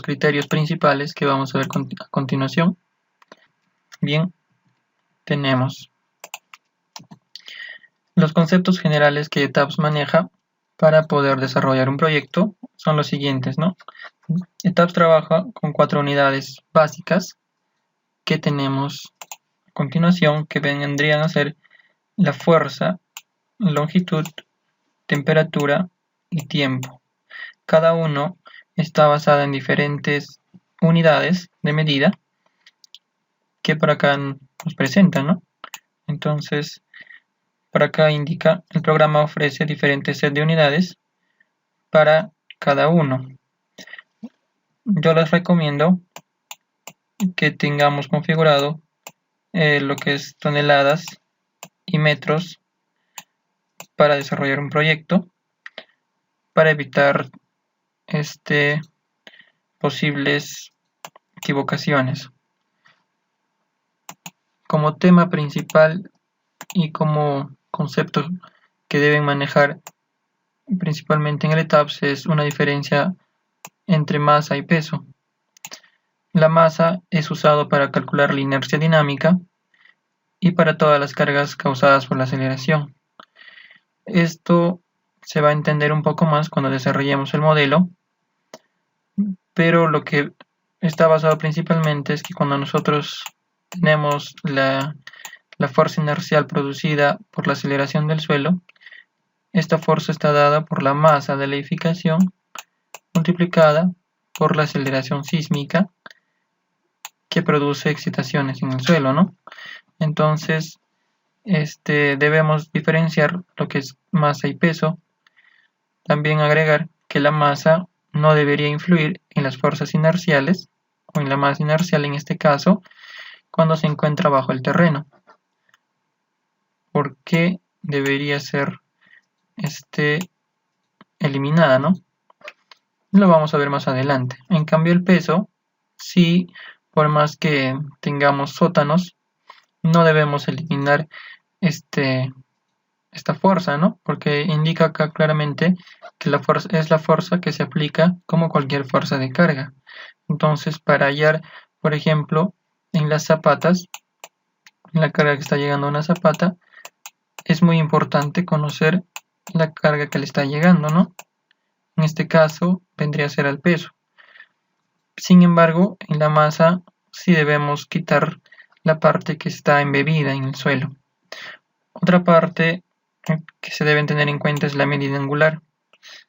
criterios principales que vamos a ver a continuación. Bien, tenemos los conceptos generales que ETABS maneja para poder desarrollar un proyecto. Son los siguientes, ¿no? ETABS trabaja con 4 unidades básicas que tenemos a continuación, que vendrían a ser la fuerza, longitud, temperatura y tiempo. Cada uno está basado en diferentes unidades de medida que por acá nos presentan, ¿no? Entonces, por acá indica, el programa ofrece diferentes set de unidades para cada uno. Yo les recomiendo que tengamos configurado lo que es toneladas y metros para desarrollar un proyecto, para evitar posibles equivocaciones. Como tema principal y como concepto que deben manejar principalmente en el ETABS es una diferencia entre masa y peso. La masa es usado para calcular la inercia dinámica y para todas las cargas causadas por la aceleración. Esto se va a entender un poco más cuando desarrollemos el modelo, pero lo que está basado principalmente es que cuando nosotros tenemos la fuerza inercial producida por la aceleración del suelo, esta fuerza está dada por la masa de la edificación multiplicada por la aceleración sísmica que produce excitaciones en el suelo, ¿no? Entonces, debemos diferenciar lo que es masa y peso. También agregar que la masa no debería influir en las fuerzas inerciales, o en la masa inercial en este caso, cuando se encuentra bajo el terreno. ¿Por qué debería ser eliminada, ¿no? Lo vamos a ver más adelante. En cambio, el peso, sí, por más que tengamos sótanos, no debemos eliminar esta fuerza, ¿no? Porque indica acá claramente que la fuerza es la fuerza que se aplica como cualquier fuerza de carga. Entonces, para hallar, por ejemplo, en las zapatas, en la carga que está llegando a una zapata, es muy importante conocer la carga que le está llegando, ¿no? En este caso, vendría a ser al peso. Sin embargo, en la masa sí debemos quitar la parte que está embebida en el suelo. Otra parte que se deben tener en cuenta es la medida angular,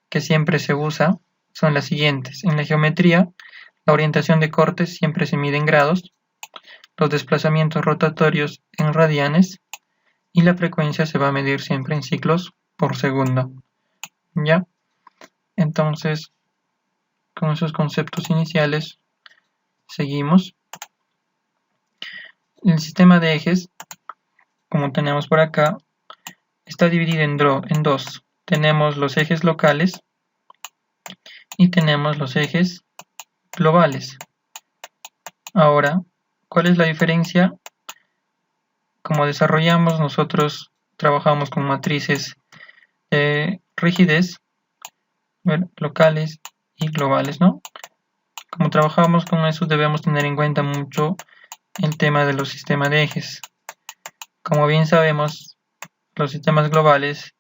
que siempre se usa, son las siguientes. En la geometría, la orientación de corte siempre se mide en grados, los desplazamientos rotatorios en radianes y la frecuencia se va a medir siempre en ciclos por segundo. ¿Ya? Entonces, con esos conceptos iniciales, seguimos. El sistema de ejes, como tenemos por acá, está dividido en dos. Tenemos los ejes locales y tenemos los ejes globales. Ahora, ¿cuál es la diferencia? Como desarrollamos, nosotros trabajamos con matrices de rigidez, locales y globales, ¿no? Como trabajamos con eso, debemos tener en cuenta mucho el tema de los sistemas de ejes. Como bien sabemos, los sistemas globales,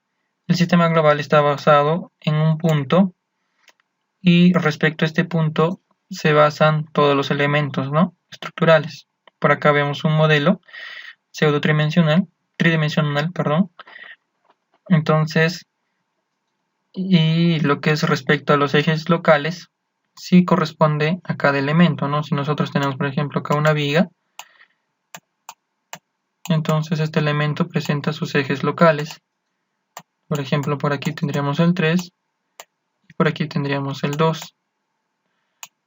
el sistema global está basado en un punto y respecto a este punto se basan todos los elementos, ¿no? Estructurales. Por acá vemos un modelo tridimensional, perdón. Entonces, y lo que es respecto a los ejes locales, sí corresponde a cada elemento, ¿no? Si nosotros tenemos, por ejemplo, acá una viga, entonces este elemento presenta sus ejes locales. Por ejemplo, por aquí tendríamos el 3 y por aquí tendríamos el 2,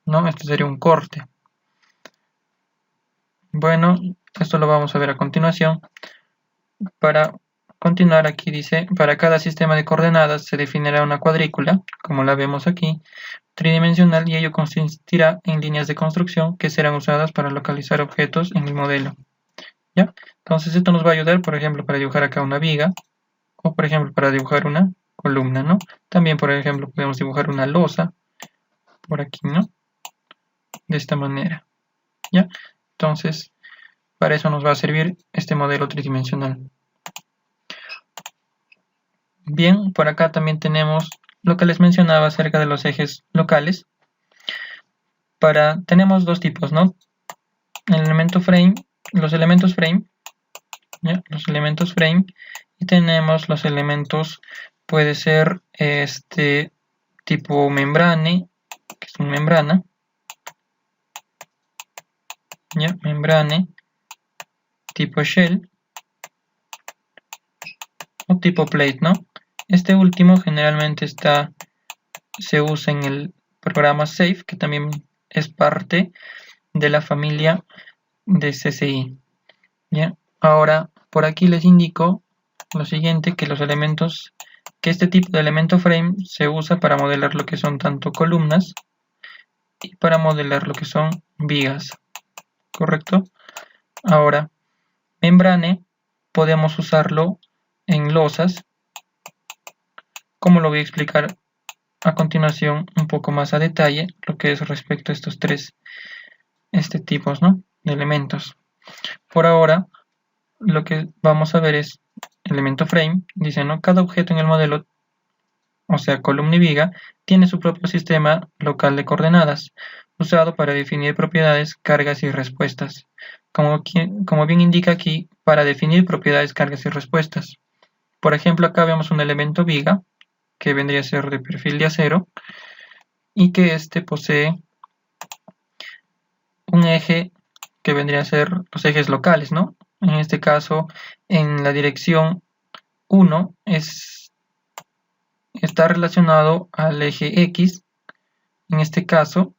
¿no? Este sería un corte. Bueno, esto lo vamos a ver a continuación. Para continuar, aquí dice, para cada sistema de coordenadas se definirá una cuadrícula, como la vemos aquí, tridimensional, y ello consistirá en líneas de construcción que serán usadas para localizar objetos en el modelo. ¿Ya? Entonces esto nos va a ayudar, por ejemplo, para dibujar acá una viga, o por ejemplo para dibujar una columna, ¿no? También, por ejemplo, podemos dibujar una losa, por aquí, ¿no? de esta manera, ¿ya? Entonces, para eso nos va a servir este modelo tridimensional. Bien, por acá también tenemos lo que les mencionaba acerca de los ejes locales. Tenemos dos tipos, ¿no? El elemento frame, los elementos frame, ¿ya? Los elementos frame, y tenemos los elementos, puede ser tipo membrane, que es una membrana, ¿ya? Membrane, tipo shell, o tipo plate, ¿no? Este último generalmente se usa en el programa Safe, que también es parte de la familia de CCI. ¿Ya? Ahora, por aquí les indico lo siguiente, que este tipo de elemento frame se usa para modelar lo que son tanto columnas y para modelar lo que son vigas, ¿correcto? Ahora, membrane podemos usarlo en losas, como lo voy a explicar a continuación un poco más a detalle, lo que es respecto a estos tres tipos, ¿no?, de elementos. Por ahora, lo que vamos a ver es elemento frame, dice, ¿no? Cada objeto en el modelo, o sea, columna y viga, tiene su propio sistema local de coordenadas, usado para definir propiedades, cargas y respuestas. Como bien indica aquí, para definir propiedades, cargas y respuestas. Por ejemplo, acá vemos un elemento viga, que vendría a ser de perfil de acero, y que posee un eje que vendría a ser los ejes locales, ¿no? En este caso, en la dirección 1 está relacionado al eje X, en este caso.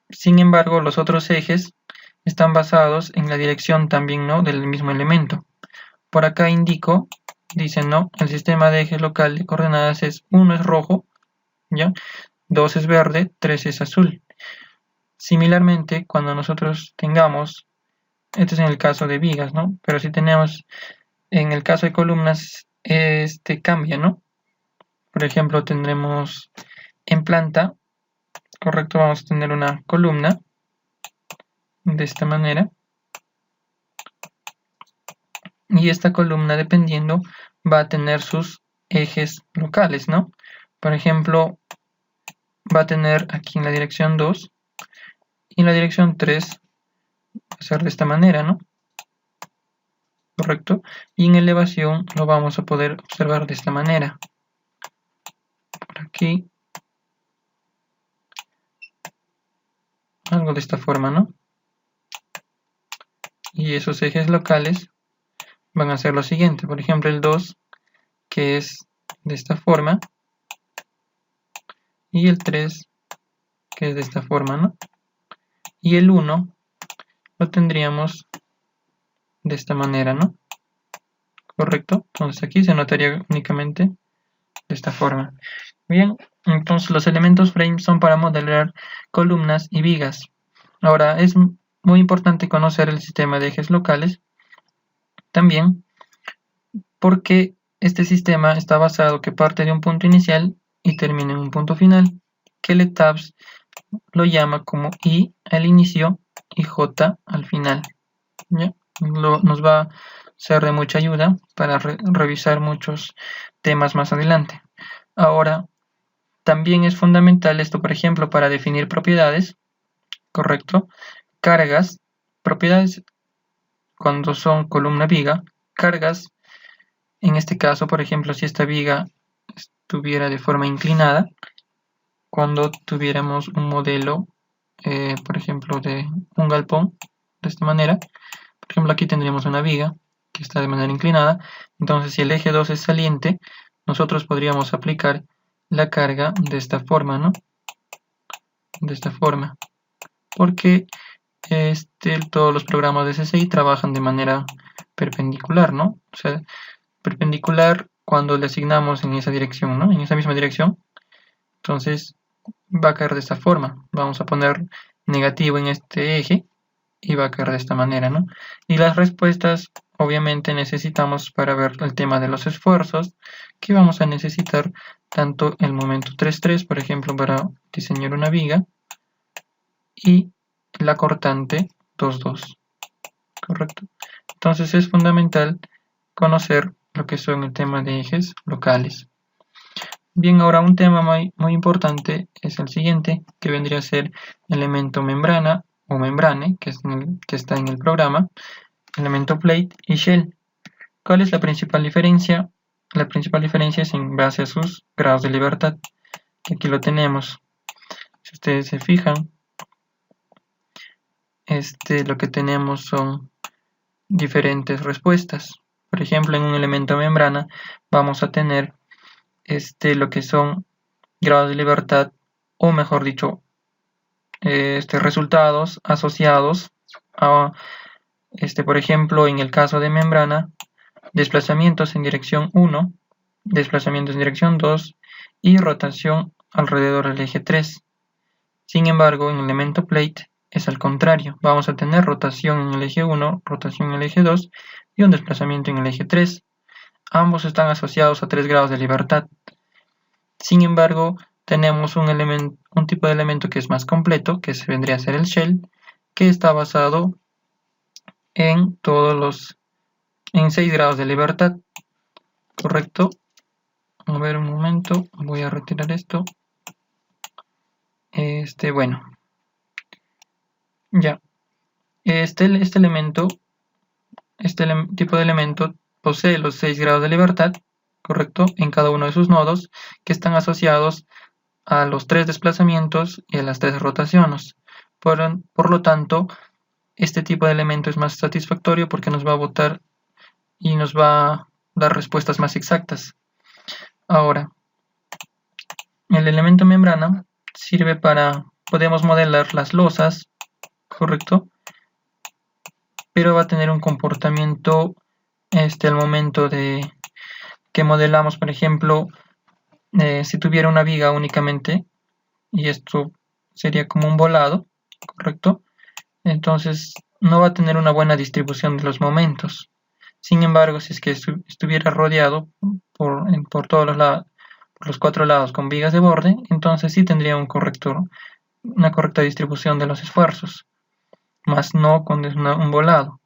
Sin embargo, los otros ejes están basados en la dirección también, ¿no?, del mismo elemento. Por acá indico, dice, ¿no?, el sistema de ejes local de coordenadas es 1 es rojo, ¿ya? 2 es verde, 3 es azul. Similarmente, cuando nosotros tengamos, este es en el caso de vigas, ¿no?, pero si tenemos en el caso de columnas, cambia, ¿no? Por ejemplo, tendremos en planta, correcto, vamos a tener una columna de esta manera, y esta columna, dependiendo, va a tener sus ejes locales, ¿no? Por ejemplo, va a tener aquí en la dirección 2 y en la dirección 3 va a ser de esta manera, ¿no? Correcto, y en elevación lo vamos a poder observar de esta manera. Por aquí, algo de esta forma, ¿no? Y esos ejes locales van a ser lo siguiente, por ejemplo el 2, que es de esta forma, y el 3, que es de esta forma, ¿no? Y el 1 lo tendríamos de esta manera, ¿no? Correcto, entonces aquí se notaría únicamente de esta forma. Bien, entonces los elementos frame son para modelar columnas y vigas. Ahora, es muy importante conocer el sistema de ejes locales también, porque este sistema está basado que parte de un punto inicial y termina en un punto final, que LETABS lo llama como I al inicio y J al final. ¿Ya? Nos va a ser de mucha ayuda para revisar muchos temas más adelante. Ahora, también es fundamental esto, por ejemplo, para definir propiedades, ¿correcto? Cargas, propiedades cuando son columna viga, cargas, en este caso, por ejemplo, si esta viga estuviera de forma inclinada, cuando tuviéramos un modelo, por ejemplo, de un galpón, de esta manera, por ejemplo, aquí tendríamos una viga que está de manera inclinada, entonces si el eje 2 es saliente, nosotros podríamos aplicar la carga de esta forma, ¿no? De esta forma, porque todos los programas de CCI trabajan de manera perpendicular, ¿no? O sea, perpendicular cuando le asignamos en esa dirección, ¿no? En esa misma dirección, entonces va a caer de esta forma. Vamos a poner negativo en este eje y va a caer de esta manera, ¿no? Y las respuestas, obviamente, necesitamos para ver el tema de los esfuerzos, que vamos a necesitar tanto el momento 3,3, por ejemplo, para diseñar una viga, y la cortante 2, 2. Correcto. Entonces es fundamental conocer lo que son el tema de ejes locales. Bien, ahora un tema muy importante es el siguiente, que vendría a ser elemento membrana o membrane, que está en el programa, elemento plate y shell. ¿Cuál es la principal diferencia? La principal diferencia es en base a sus grados de libertad, que aquí lo tenemos. Si ustedes se fijan, lo que tenemos son diferentes respuestas. Por ejemplo, en un elemento membrana vamos a tener lo que son grados de libertad, o mejor dicho, resultados asociados a, por ejemplo, en el caso de membrana, desplazamientos en dirección 1, desplazamientos en dirección 2 y rotación alrededor del eje 3. Sin embargo, en el elemento plate es al contrario. Vamos a tener rotación en el eje 1, rotación en el eje 2 y un desplazamiento en el eje 3. Ambos están asociados a 3 grados de libertad. Sin embargo, tenemos un tipo de elemento que es más completo, que se vendría a ser el shell, que está basado en 6 grados de libertad. ¿Correcto? A ver un momento, voy a retirar esto. Bueno. Ya. Este tipo de elemento posee los 6 grados de libertad, ¿correcto? En cada uno de sus nodos, que están asociados a los 3 desplazamientos y a las 3 rotaciones. Por lo tanto, este tipo de elemento es más satisfactorio porque nos va a botar y nos va a dar respuestas más exactas. Ahora, el elemento membrana sirve podemos modelar las losas, ¿correcto? Pero va a tener un comportamiento al momento de que modelamos, por ejemplo, si tuviera una viga únicamente, y esto sería como un volado, ¿correcto? Entonces no va a tener una buena distribución de los momentos. Sin embargo, si es que estuviera rodeado por todos los 4 lados con vigas de borde, entonces sí tendría una correcta distribución de los esfuerzos, más no cuando es un volado.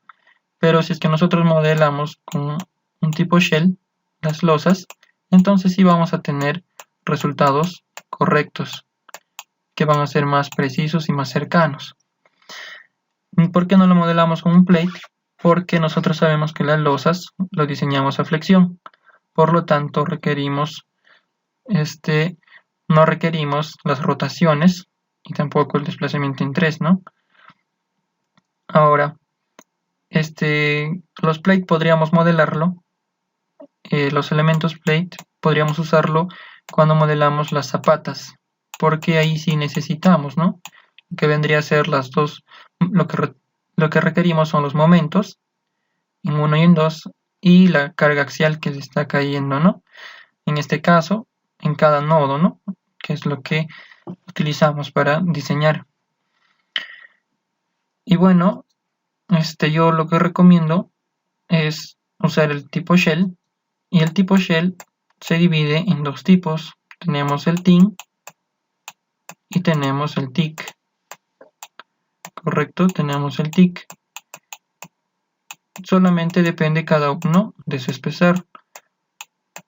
Pero si es que nosotros modelamos con un tipo shell, las losas, entonces sí vamos a tener resultados correctos, que van a ser más precisos y más cercanos. ¿Por qué no lo modelamos con un plate? Porque nosotros sabemos que las losas lo diseñamos a flexión. Por lo tanto, no requerimos las rotaciones y tampoco el desplazamiento en 3, ¿no? Ahora, los plate podríamos modelarlo, los elementos plate podríamos usarlo cuando modelamos las zapatas, porque ahí sí necesitamos, ¿no? Que vendría a ser las dos, lo que requerimos son los momentos, en 1 y en 2, y la carga axial que se está cayendo, ¿no? En este caso, en cada nodo, ¿no? Que es lo que utilizamos para diseñar. Y bueno, yo lo que recomiendo es usar el tipo shell, y el tipo shell se divide en 2 tipos. Tenemos el TIN y tenemos el TIC. Correcto, tenemos el TIC. Solamente depende cada uno de su espesor.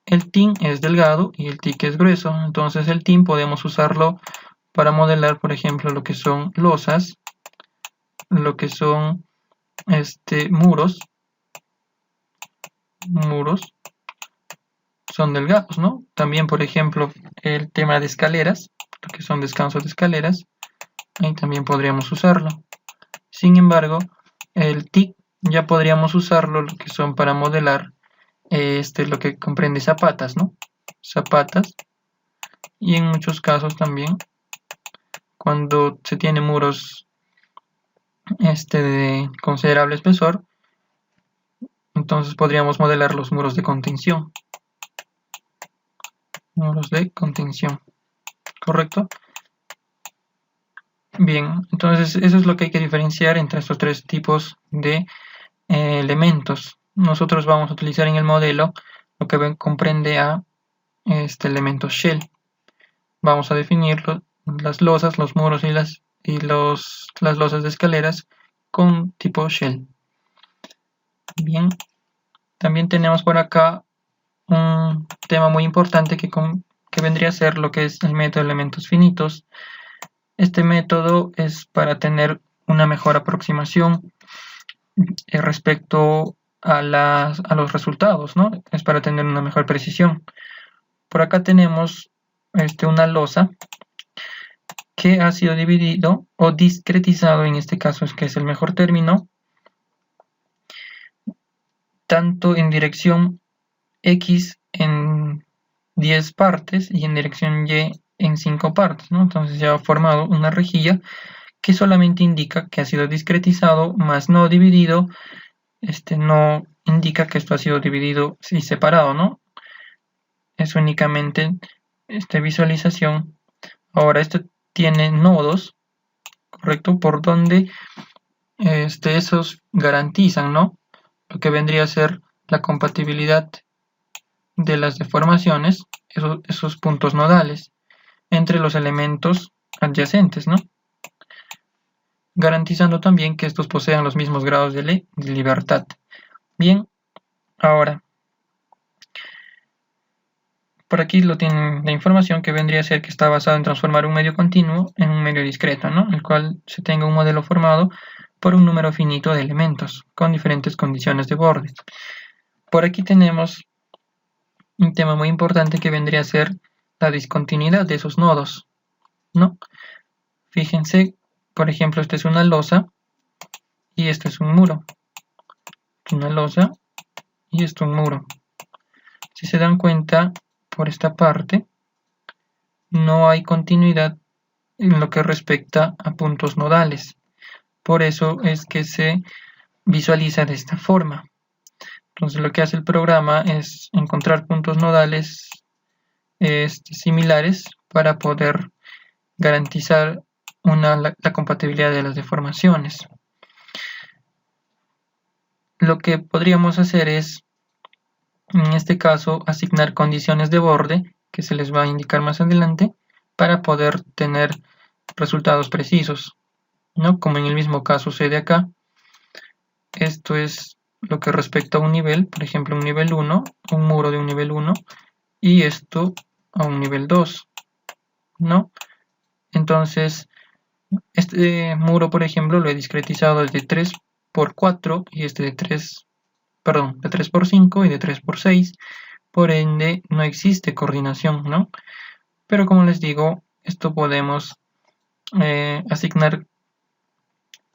El TIN es delgado y el TIC es grueso. Entonces el TIN podemos usarlo para modelar, por ejemplo, lo que son losas, lo que son muros son delgados, ¿no? También, por ejemplo, el tema de escaleras, lo que son descansos de escaleras, ahí también podríamos usarlo. Sin embargo, el TIC ya podríamos usarlo, lo que son para modelar lo que comprende zapatas, ¿no? Zapatas. Y en muchos casos también, cuando se tiene muros de considerable espesor, entonces podríamos modelar los muros de contención. Muros de contención, ¿correcto? Bien, entonces eso es lo que hay que diferenciar entre estos 3 tipos de elementos. Nosotros vamos a utilizar en el modelo lo que comprende a elemento shell. Vamos a definir las losas, los muros y las y las losas de escaleras con tipo shell. Bien, también tenemos por acá un tema muy importante que vendría a ser lo que es el método de elementos finitos. Este método es para tener una mejor aproximación respecto a los resultados, ¿no? Es para tener una mejor precisión. Por acá tenemos una losa que ha sido dividido o discretizado, en este caso es que es el mejor término, tanto en dirección X en 10 partes y en dirección Y en 5 partes, ¿no? Entonces ya ha formado una rejilla que solamente indica que ha sido discretizado, más no dividido. No indica que esto ha sido dividido y separado, ¿no? Es únicamente visualización. Ahora esto tiene nodos, ¿correcto? Por donde esos garantizan, ¿no? Lo que vendría a ser la compatibilidad de las deformaciones, esos puntos nodales, entre los elementos adyacentes, ¿no? Garantizando también que estos posean los mismos grados de libertad. Bien, ahora, por aquí lo tienen la información que vendría a ser que está basada en transformar un medio continuo en un medio discreto, ¿no? El cual se tenga un modelo formado por un número finito de elementos con diferentes condiciones de borde. Por aquí tenemos un tema muy importante que vendría a ser la discontinuidad de esos nodos, ¿no? Fíjense, por ejemplo, esta es una losa y este es un muro. Una losa y esto un muro. Si se dan cuenta, por esta parte no hay continuidad en lo que respecta a puntos nodales. Por eso es que se visualiza de esta forma. Entonces lo que hace el programa es encontrar puntos nodales similares para poder garantizar la compatibilidad de las deformaciones. Lo que podríamos hacer es, en este caso, asignar condiciones de borde, que se les va a indicar más adelante, para poder tener resultados precisos, ¿no? Como en el mismo caso sucede acá. Esto es lo que respecta a un nivel, por ejemplo, un nivel 1, un muro de un nivel 1, y esto a un nivel 2, ¿no? Entonces, este muro, por ejemplo, lo he discretizado desde 3 por 4 y este de 3 por 5 y de 3 por 6, por ende no existe coordinación, ¿no? Pero como les digo, esto podemos asignar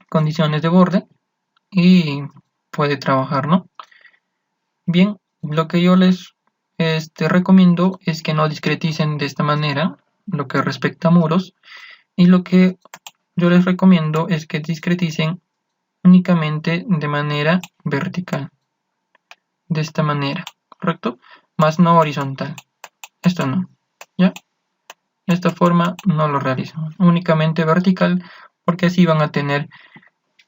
condiciones de borde y puede trabajar, ¿no? Bien, lo que yo les recomiendo es que no discreticen de esta manera lo que respecta a muros, y lo que yo les recomiendo es que discreticen únicamente de manera vertical, de esta manera, ¿correcto? Más no horizontal. Esto no, ¿ya? De esta forma no lo realizan, únicamente vertical, porque así van a tener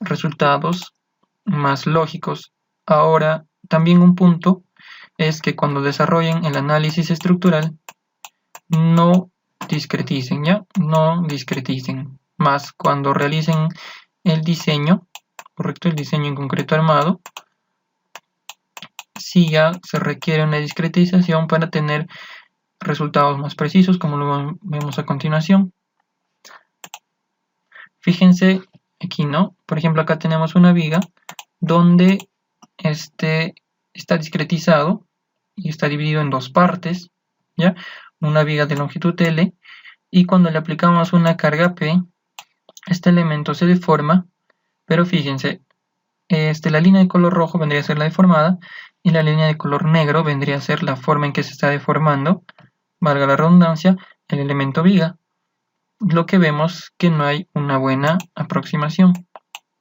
resultados más lógicos. Ahora, también un punto es que cuando desarrollen el análisis estructural, no discreticen, ¿ya? No discreticen. Más cuando realicen el diseño, correcto, el diseño en concreto armado, sí ya se requiere una discretización para tener resultados más precisos, como lo vemos a continuación. Fíjense aquí, ¿no? Por ejemplo, acá tenemos una viga donde está discretizado y está dividido en dos partes, ¿ya? Una viga de longitud L, y cuando le aplicamos una carga P, este elemento se deforma, pero fíjense, la línea de color rojo vendría a ser la deformada y la línea de color negro vendría a ser la forma en que se está deformando, valga la redundancia, el elemento viga. Lo que vemos que no hay una buena aproximación,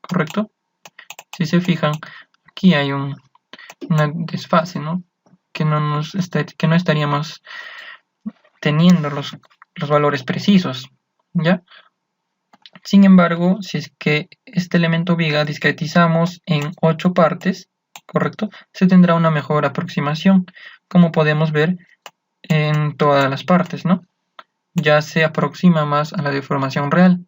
¿correcto? Si se fijan, aquí hay una desfase, ¿no? Que no estaríamos teniendo los valores precisos, ¿ya? Sin embargo, si es que este elemento viga discretizamos en 8 partes, ¿correcto? Se tendrá una mejor aproximación, como podemos ver en todas las partes, ¿no? Ya se aproxima más a la deformación real.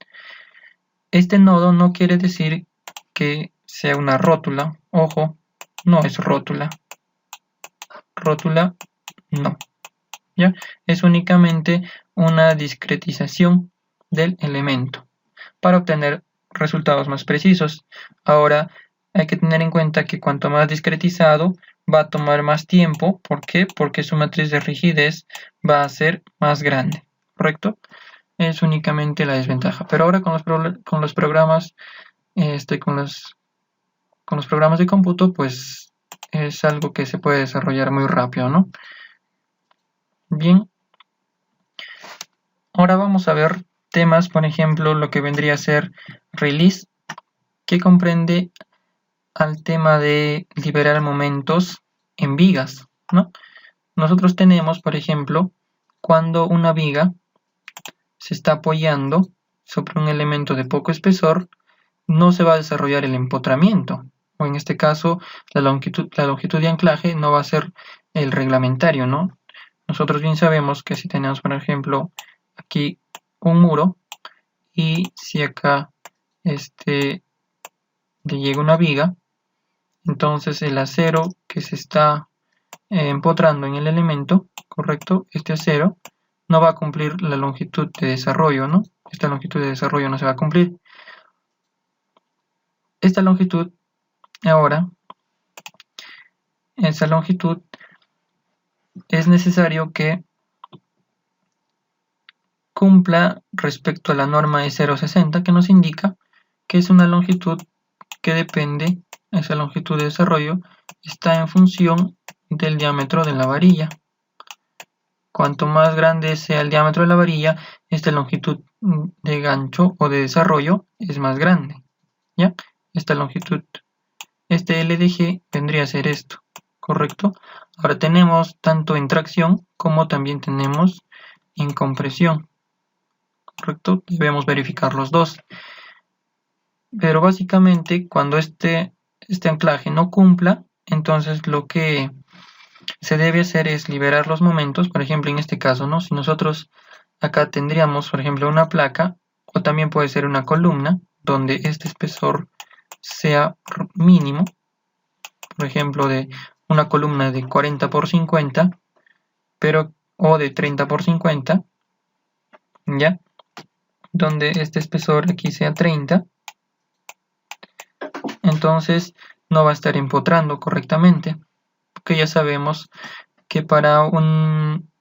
Este nodo no quiere decir que sea una rótula. Ojo, no es rótula. Rótula, no. ¿Ya? Es únicamente una discretización del elemento para obtener resultados más precisos. Ahora hay que tener en cuenta que cuanto más discretizado va a tomar más tiempo. ¿Por qué? Porque su matriz de rigidez va a ser más grande, ¿correcto? Es únicamente la desventaja. Pero ahora con los programas, con los programas de cómputo, pues es algo que se puede desarrollar muy rápido, ¿no? Bien, ahora vamos a ver temas, por ejemplo, lo que vendría a ser release, que comprende al tema de liberar momentos en vigas, ¿no? Nosotros tenemos, por ejemplo, cuando una viga se está apoyando sobre un elemento de poco espesor, no se va a desarrollar el empotramiento, o en este caso la longitud de anclaje no va a ser el reglamentario, ¿no? Nosotros bien sabemos que si tenemos, por ejemplo, aquí un muro y si acá le llega una viga, entonces el acero que se está empotrando en el elemento, correcto, este acero no va a cumplir la longitud de desarrollo, ¿no? Esta longitud de desarrollo no se va a cumplir. Esta longitud, ahora, esa longitud es necesario que cumpla respecto a la norma E060, que nos indica que es una longitud que depende, esa longitud de desarrollo está en función del diámetro de la varilla. Cuanto más grande sea el diámetro de la varilla, esta longitud de gancho o de desarrollo es más grande, ¿ya? Esta longitud, este L de G vendría a ser esto, ¿correcto? Ahora tenemos tanto en tracción como también tenemos en compresión, ¿correcto? Debemos verificar los dos. Pero básicamente cuando este anclaje no cumpla, entonces lo que se debe hacer es liberar los momentos. Por ejemplo, en este caso, ¿no? Si nosotros acá tendríamos, por ejemplo, una placa, o también puede ser una columna, donde este espesor sea mínimo, por ejemplo, de una columna de 40 por 50, o de 30 por 50, ¿ya? Donde este espesor aquí sea 30, entonces no va a estar empotrando correctamente, porque ya sabemos que para un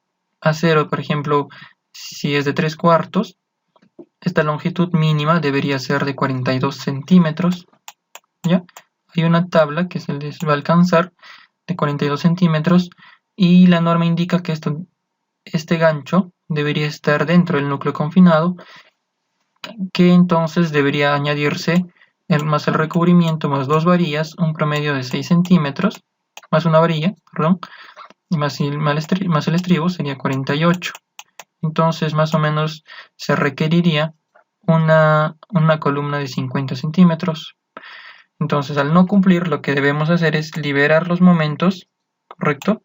acero, por ejemplo, si es de 3/4, esta longitud mínima debería ser de 42 centímetros, ¿ya? Hay una tabla que se les va a alcanzar de 42 centímetros y la norma indica que este gancho debería estar dentro del núcleo confinado, que entonces debería añadirse más el recubrimiento más dos varillas, un promedio de 6 centímetros, más una varilla, perdón, y más el estribo sería 48. Entonces más o menos se requeriría una columna de 50 centímetros. Entonces al no cumplir, lo que debemos hacer es liberar los momentos, ¿correcto?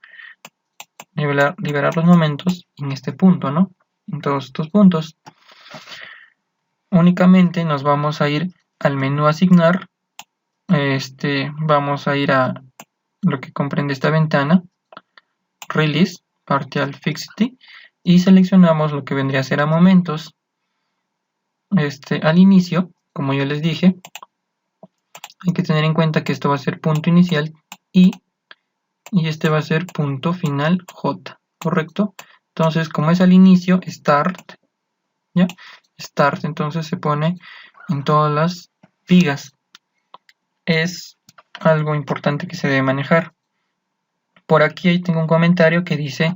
Liberar los momentos en este punto, ¿no? En todos estos puntos. Únicamente nos vamos a ir al menú asignar, vamos a ir a lo que comprende esta ventana, Release, Partial Fixity, y seleccionamos lo que vendría a ser a momentos. Al inicio, como yo les dije, hay que tener en cuenta que esto va a ser punto inicial y este va a ser punto final J, ¿correcto? Entonces, como es al inicio, Start, ¿ya? Start, entonces se pone en todas las vigas. Es algo importante que se debe manejar. Por aquí tengo un comentario que dice,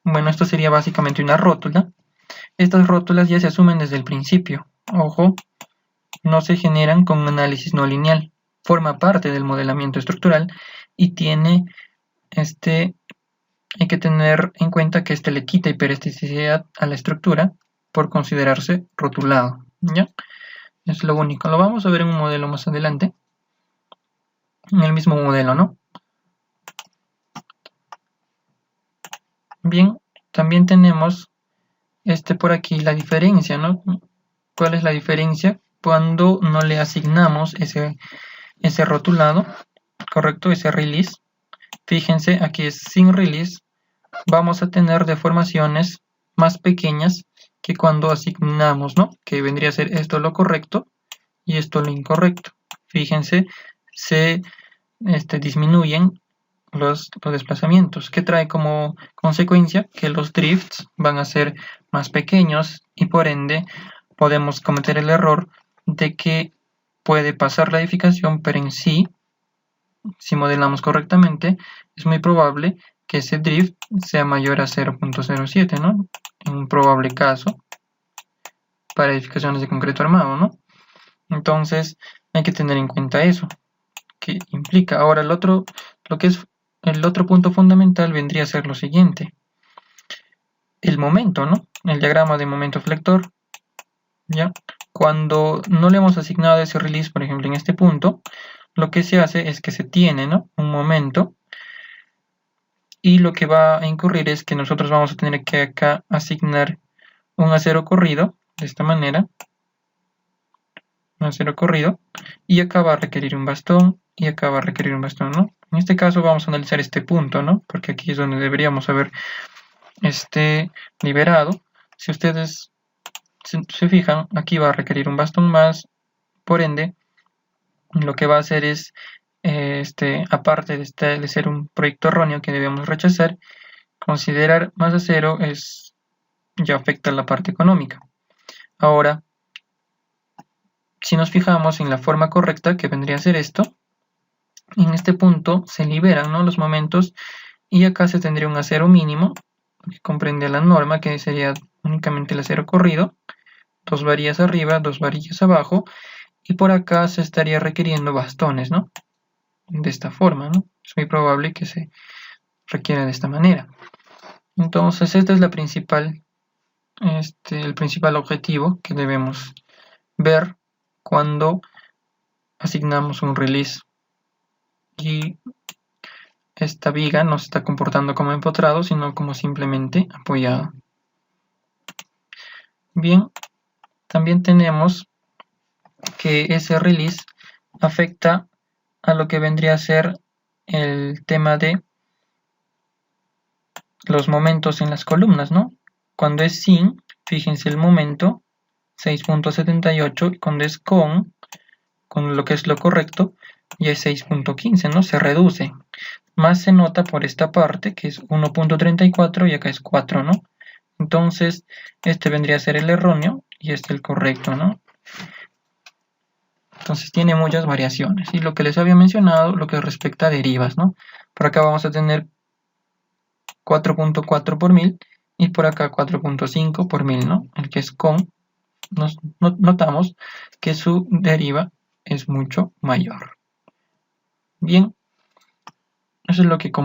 bueno, esto sería básicamente una rótula. Estas rótulas ya se asumen desde el principio. Ojo, no se generan con un análisis no lineal. Forma parte del modelamiento estructural y tiene hay que tener en cuenta que le quita hiperesticidad a la estructura por considerarse rotulado, ¿ya? Es lo único. Lo vamos a ver en un modelo más adelante. En el mismo modelo, ¿no? Bien, también tenemos por aquí la diferencia, ¿no? ¿Cuál es la diferencia cuando no le asignamos ese rotulado, correcto, ese release. Fíjense, aquí es sin release, vamos a tener deformaciones más pequeñas que cuando asignamos, ¿no? Que vendría a ser esto lo correcto y esto lo incorrecto. Fíjense, se disminuyen los desplazamientos, que trae como consecuencia que los drifts van a ser más pequeños y por ende podemos cometer el error de que puede pasar la edificación, pero en sí, si modelamos correctamente, es muy probable que ese drift sea mayor a 0.07, ¿no? En un probable caso para edificaciones de concreto armado, ¿no? Entonces hay que tener en cuenta eso, que implica. Ahora el otro punto fundamental vendría a ser lo siguiente. El momento, ¿no? El diagrama de momento flector, ¿ya? Cuando no le hemos asignado ese release, por ejemplo, en este punto, lo que se hace es que se tiene, ¿no? Un momento, y lo que va a incurrir es que nosotros vamos a tener que acá asignar un acero corrido, de esta manera, un acero corrido, y acá va a requerir un bastón, y acá va a requerir un bastón, ¿no? En este caso vamos a analizar este punto, ¿no? Porque aquí es donde deberíamos haber liberado. Si ustedes se fijan, aquí va a requerir un bastón más, por ende, lo que va a hacer es, aparte de ser un proyecto erróneo que debemos rechazar, considerar más acero ya afecta la parte económica. Ahora, si nos fijamos en la forma correcta, que vendría a ser esto, en este punto se liberan, ¿no?, los momentos y acá se tendría un acero mínimo, que comprende la norma, que sería únicamente el acero corrido, 2 varillas arriba, 2 varillas abajo, y por acá se estaría requiriendo bastones, ¿no? De esta forma, ¿no? Es muy probable que se requiera de esta manera. Entonces, este es el principal objetivo que debemos ver cuando asignamos un release. Y esta viga no se está comportando como empotrado, sino como simplemente apoyado. Bien, también tenemos que ese release afecta a lo que vendría a ser el tema de los momentos en las columnas, ¿no? Cuando es sin, fíjense el momento, 6.78, y cuando es con lo que es lo correcto, ya es 6.15, ¿no? Se reduce. Más se nota por esta parte, que es 1.34, y acá es 4, ¿no? Entonces, este vendría a ser el erróneo, y este el correcto, ¿no? Entonces tiene muchas variaciones. Y lo que les había mencionado, lo que respecta a derivas, ¿no? Por acá vamos a tener 4.4 por 1000 y por acá 4.5 por 1000, ¿no? El que es con, notamos que su deriva es mucho mayor. Bien, eso es lo que